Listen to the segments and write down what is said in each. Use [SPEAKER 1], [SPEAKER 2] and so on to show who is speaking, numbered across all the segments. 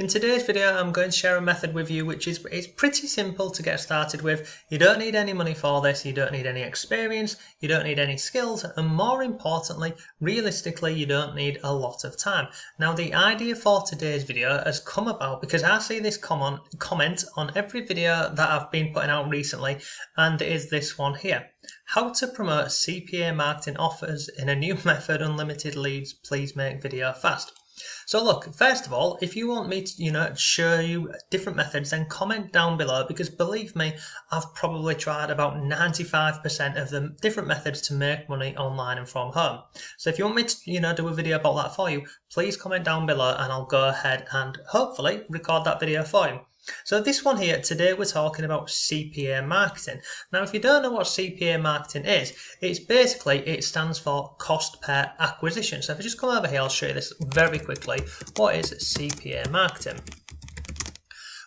[SPEAKER 1] In today's video, I'm going to share a method with you which is it's pretty simple to get started with. You don't need any money for this, you don't need any experience, you don't need any skills, and more importantly, realistically, you don't need a lot of time. Now, the idea for today's video has come about because I see this comment on every video that I've been putting out recently, and it is this one here. How to promote CPA marketing offers in a new method, unlimited leads, please make video fast. So look, first of all, if you want me to, show you different methods, then comment down below because believe me, I've probably tried about 95% of the different methods to make money online and from home. So if you want me to, do a video about that for you, please comment down below and I'll go ahead and hopefully record that video for you. So this one here, today we're talking about CPA marketing. Now, if you don't know what CPA marketing is, it stands for cost per acquisition. So if I just come over here, I'll show you this very quickly. What is CPA marketing?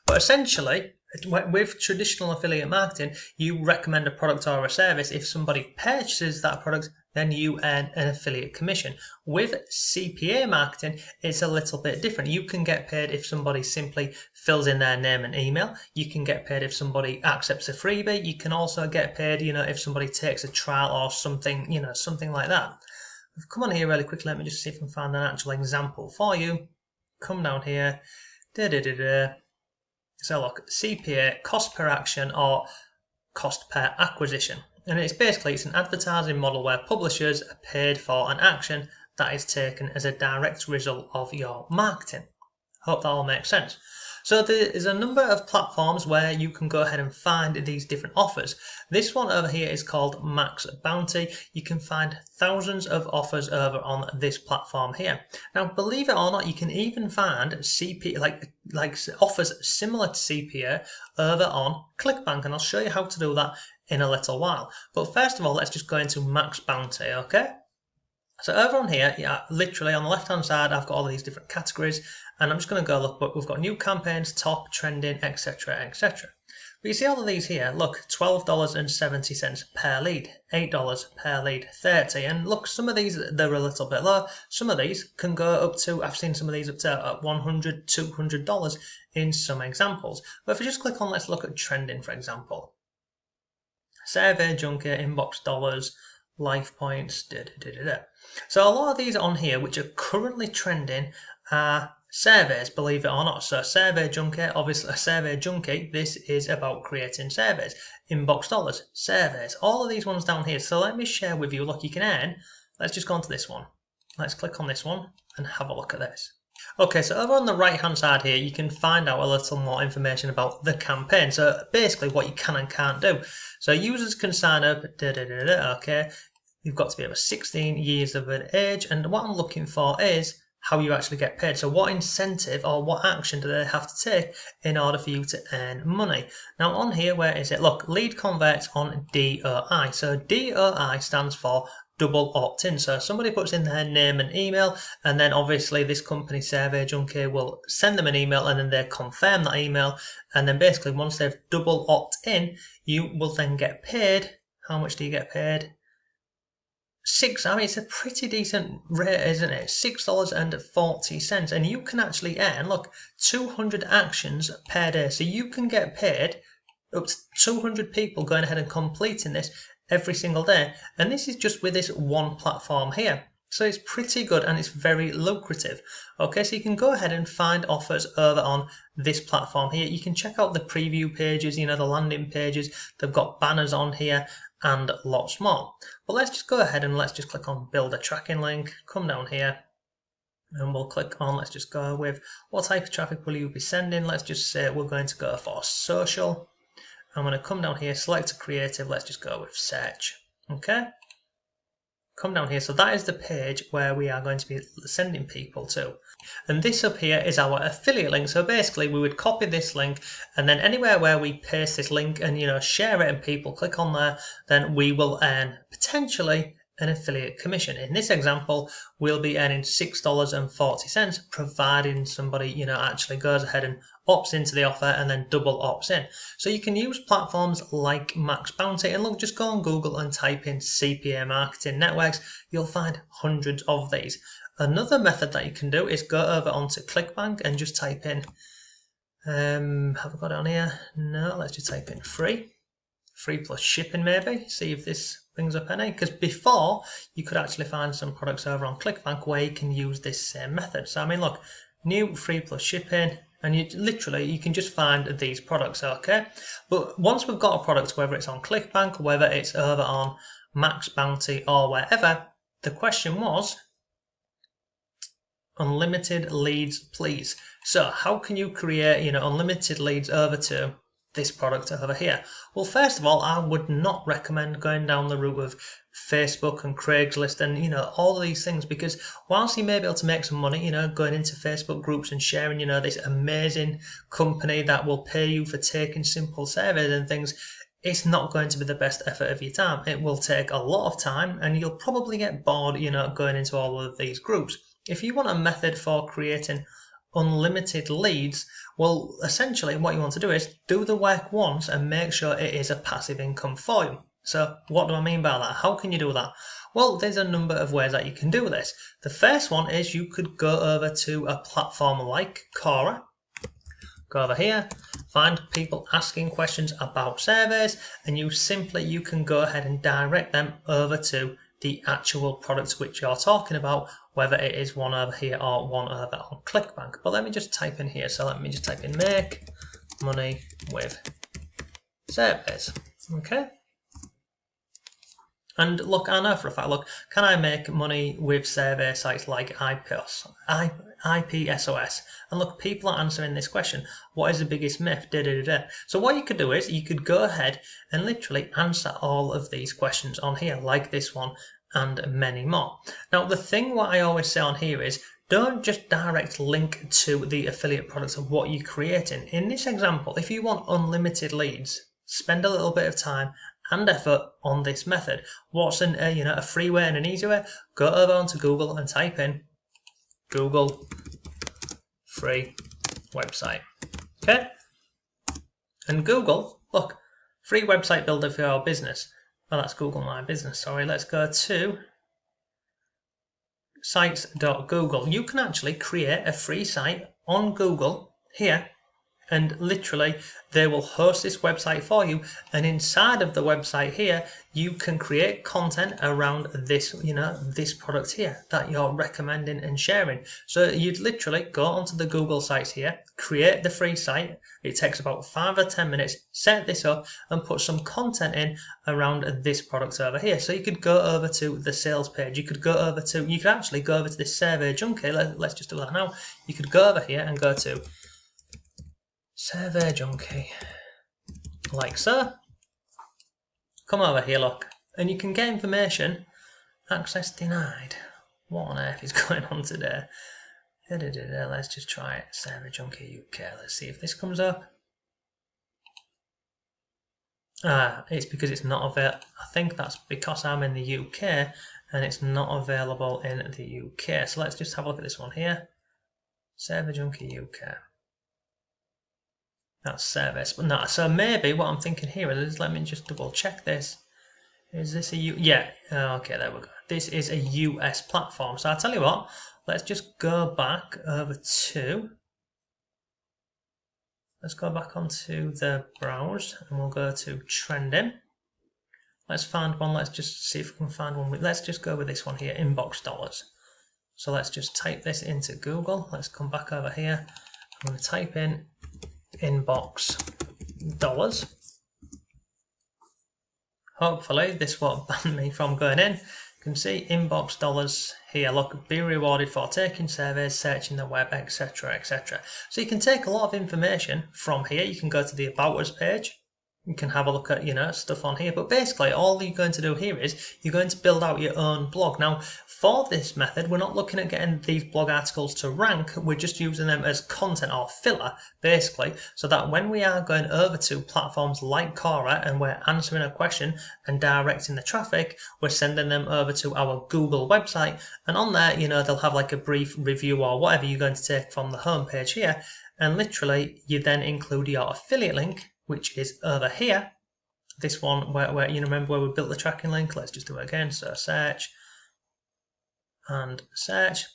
[SPEAKER 1] But essentially, with traditional affiliate marketing, you recommend a product or a service. If somebody purchases that product, then you earn an affiliate commission. With CPA marketing, it's a little bit different. You can get paid if somebody simply fills in their name and email. You can get paid if somebody accepts a freebie. You can also get paid, if somebody takes a trial or something, something like that. Come on here really quickly. Let me just see if I can find an actual example for you. Come down here. So look, CPA, cost per action or cost per acquisition. And it's an advertising model where publishers are paid for an action that is taken as a direct result of your marketing. Hope that all makes sense. So there is a number of platforms where you can go ahead and find these different offers. This one over here is called Max Bounty. You can find thousands of offers over on this platform here. Now, believe it or not, you can even find CPA like offers similar to CPA over on ClickBank, and I'll show you how to do that in a little while. But first of all, let's just go into Max Bounty, okay? So over on here, literally on the left-hand side, I've got all of these different categories, and I'm just going to go look, but we've got new campaigns, top, trending, etc., etc. But you see all of these here, look, $12.70 per lead, $8 per lead, 30, and look, some of these, they're a little bit low. Some of these can go up to, I've seen some of these up to $100, $200 in some examples. But if we just click on, let's look at trending, for example. Survey Junkie, inbox dollars, life points, So a lot of these on here, which are currently trending, are surveys, believe it or not. So Survey Junkie, obviously a Survey Junkie, this is about creating surveys. Inbox dollars, surveys, all of these ones down here. So let me share with you, look, you can earn, let's just go onto this one. Let's click on this one and have a look at this. Okay, so over on the right hand side here, you can find out a little more information about the campaign. So basically what you can and can't do. So users can sign up, okay. You've got to be over 16 years of age, and what I'm looking for is how you actually get paid. So what incentive or what action do they have to take in order for you to earn money? Now on here, where is it? Look, lead converts on DOI. So DOI stands for double opt-in. So somebody puts in their name and email, and then obviously this company Survey Junkie will send them an email, and then they confirm that email, and then basically once they've double opt-in, you will then get paid. How much do you get paid? It's a pretty decent rate, isn't it? $6.40, and you can actually earn, look, 200 actions per day. So you can get paid up to 200 people going ahead and completing this every single day, and this is just with this one platform here. So it's pretty good and it's very lucrative. Okay, so you can go ahead and find offers over on this platform here. You can check out the preview pages, the landing pages. They've got banners on here and lots more. But let's just go ahead and let's just click on build a tracking link, come down here, and we'll click on, let's just go with what type of traffic will you be sending. Let's just say we're going to go for social. I'm going to come down here, select a creative, let's just go with search. Okay, come down here. So that is the page where we are going to be sending people to. And this up here is our affiliate link. So basically we would copy this link, and then anywhere where we paste this link and share it and people click on there, then we will earn potentially an affiliate commission. In this example, we'll be earning $6.40, providing somebody, actually goes ahead and opts into the offer and then double opts in. So you can use platforms like Max Bounty, and look, just go on Google and type in CPA marketing networks. You'll find hundreds of these. Another method that you can do is go over onto ClickBank and just type in, have I got it on here? No, let's just type in free plus shipping maybe, see if this brings up any, because before you could actually find some products over on ClickBank where you can use this same method. So I mean, look, new free plus shipping, and you can just find these products, okay? But once we've got a product, whether it's on ClickBank, whether it's over on Max Bounty or wherever, the question was, unlimited leads please. So how can you create unlimited leads over to this product over here? Well, first of all, I would not recommend going down the route of Facebook and Craigslist and all of these things, because whilst you may be able to make some money going into Facebook groups and sharing this amazing company that will pay you for taking simple surveys and things, it's not going to be the best effort of your time. It will take a lot of time and you'll probably get bored going into all of these groups. If you want a method for creating unlimited leads, well, essentially what you want to do is do the work once and make sure it is a passive income for you. So what do I mean by that? How can you do that? Well, there's a number of ways that you can do this. The first one is you could go over to a platform like Cara. Go over here, find people asking questions about surveys, and you can go ahead and direct them over to the actual products which you're talking about, whether it is one over here or one over on ClickBank. But let me just type in here. So let me just type in make money with surveys. Okay. And look, I know for a fact, look, can I make money with survey sites like IPSOS? And look, people are answering this question. What is the biggest myth? So what you could do is you could go ahead and literally answer all of these questions on here, like this one and many more. Now, the thing what I always say on here is don't just direct link to the affiliate products of what you're creating. In this example, if you want unlimited leads, spend a little bit of time and effort on this method. What's a free way and an easy way? Go over onto Google and type in Google free website. Okay? And Google, look, free website builder for your business. Oh, that's Google My Business. Sorry, let's go to sites.google. You can actually create a free site on Google here, and literally they will host this website for you, and inside of the website here you can create content around this this product here that you're recommending and sharing. So you'd literally go onto the Google sites here, create the free site. It takes about 5 or 10 minutes, set this up and put some content in around this product over here. So you could go over to the sales page, you could actually go over to this survey junkie. Let's just do that now. You could go over here and go to Survey Junkie, like so. Come over here, look, and you can get information. Access denied. What on earth is going on today? Let's just try it. Survey Junkie UK. Let's see if this comes up. It's because it's not available. I think that's because I'm in the UK and it's not available in the UK. So let's just have a look at this one here. Survey Junkie UK. That's service, but no. So maybe what I'm thinking here is, let me just double check this. Is this a yeah? Okay, there we go. This is a US platform. So I'll tell you what. Let's just go back over to. Let's go back onto the browse, and we'll go to trending. Let's find one. Let's just see if we can find one. Let's just go with this one here, inbox dollars. So let's just type this into Google. Let's come back over here. I'm going to type in inbox dollars. Hopefully this won't ban me from going in. You can see inbox dollars here. Look, be rewarded for taking surveys, searching the web, etc, etc. So you can take a lot of information from here. You can go to the About Us page. You can have a look at stuff on here, but basically all you're going to do here is you're going to build out your own blog. Now for this method, we're not looking at getting these blog articles to rank, we're just using them as content or filler basically, so that when we are going over to platforms like Cara and we're answering a question and directing the traffic, we're sending them over to our Google website, and on there they'll have like a brief review or whatever you're going to take from the home page here, and literally you then include your affiliate link, which is over here. This one where remember where we built the tracking link. Let's just do it again. So search and search.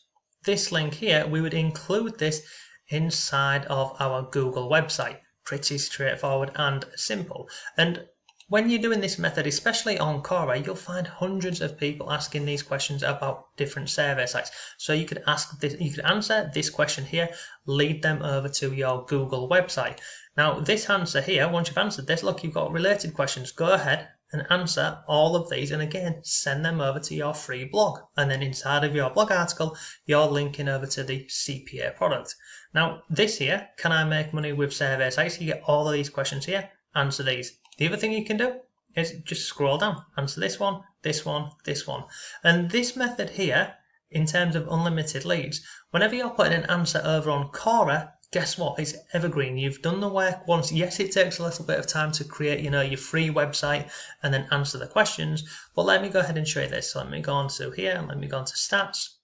[SPEAKER 1] this link here, we would include this inside of our Google website. Pretty straightforward and simple. And when you're doing this method, especially on Cara, you'll find hundreds of people asking these questions about different survey sites. So you could answer this question here, lead them over to your Google website. Now, this answer here, once you've answered this, look, you've got related questions. Go ahead and answer all of these, and again, send them over to your free blog. And then inside of your blog article, you're linking over to the CPA product. Now, this here, can I make money with survey sites? You get all of these questions here, answer these. The other thing you can do is just scroll down, answer this one, this one, this one. And this method here, in terms of unlimited leads, whenever you're putting an answer over on Cara, guess what? It's evergreen. You've done the work once. Yes, it takes a little bit of time to create, your free website and then answer the questions. But let me go ahead and show you this. So let me go on to here and let me go on to stats.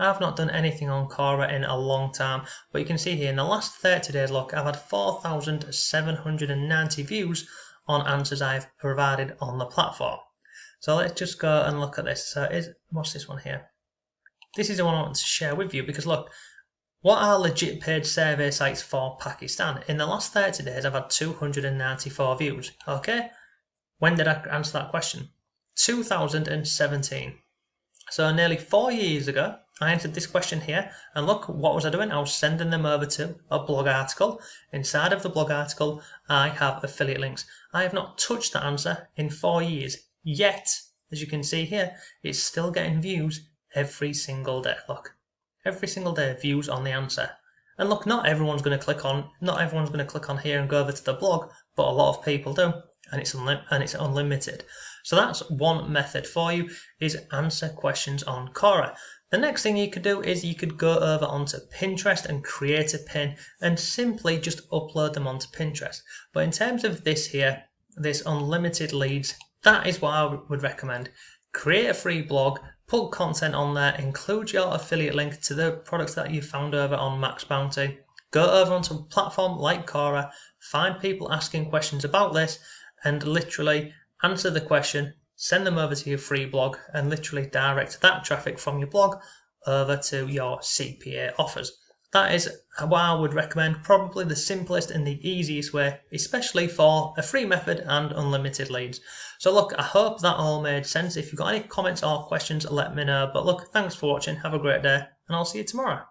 [SPEAKER 1] I've not done anything on Cara in a long time, but you can see here in the last 30 days, look, I've had 4,790 views on answers I've provided on the platform. So let's just go and look at this. So what's this one here? This is the one I want to share with you because look, what are legit paid survey sites for Pakistan? In the last 30 days, I've had 294 views. Okay? When did I answer that question? 2017. So nearly 4 years ago, I answered this question here, and look, what was I doing? I was sending them over to a blog article. Inside of the blog article, I have affiliate links. I have not touched that answer in 4 years. Yet, as you can see here, it's still getting views every single day. Look, every single day, views on the answer. And look, not everyone's going to click on here and go over to the blog, but a lot of people do, and it's unlimited. So that's one method for you, is answer questions on Cara. The next thing you could do is you could go over onto Pinterest and create a pin and simply just upload them onto Pinterest. But in terms of this here, this unlimited leads, that is what I would recommend. Create a free blog, put content on there, include your affiliate link to the products that you found over on Max Bounty. Go over onto a platform like Cara, find people asking questions about this, and literally answer the question, send them over to your free blog, and literally direct that traffic from your blog over to your CPA offers. That is what I would recommend, probably the simplest and the easiest way, especially for a free method and unlimited leads. So look, I hope that all made sense. If you've got any comments or questions, let me know. But look, thanks for watching, have a great day, and I'll see you tomorrow.